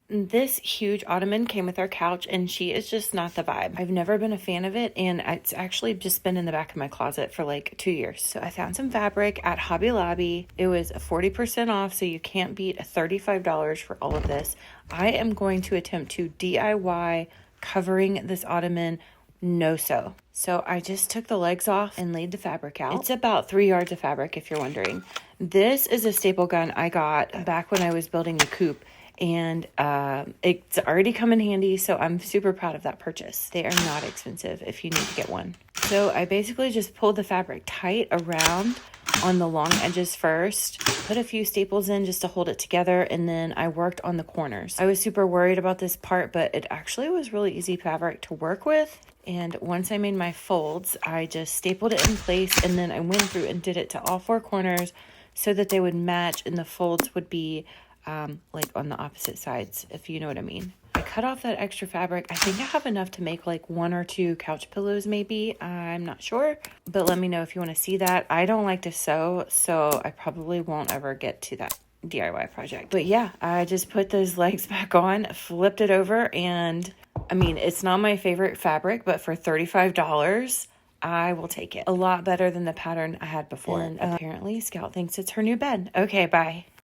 This huge ottoman came with our couch, and she is just not the vibe. I've never been a fan of it, and it's actually just been in the back of my closet for like 2 years. So I found some fabric at Hobby Lobby. It was 40% off, so you can't beat $35 for all of this. I am going to attempt to DIY covering this ottoman so I just took the legs off and laid the fabric out. It's about 3 yards of fabric, if you're wondering. This is a staple gun I got back when I was building the coop, and it's already come in handy, so I'm super proud of that purchase. They are not expensive if you need to get one. So I basically just pulled the fabric tight around on the long edges first, put a few staples in just to hold it together, and then I worked on the corners. I was super worried about this part, but it actually was really easy fabric to work with. And once I made my folds, I just stapled it in place, and then I went through and did it to all 4 corners so that they would match, and the folds would be like on the opposite sides, if you know what I mean. I cut off that extra fabric. I think I have enough to make like 1 or 2 couch pillows maybe. I'm not sure, but let me know if you want to see that. I don't like to sew, so I probably won't ever get to that DIY project. But yeah, I just put those legs back on, flipped it over, and I mean, it's not my favorite fabric, but for $35, I will take it. A lot better than the pattern I had before. And apparently Scout thinks it's her new bed. Okay, bye.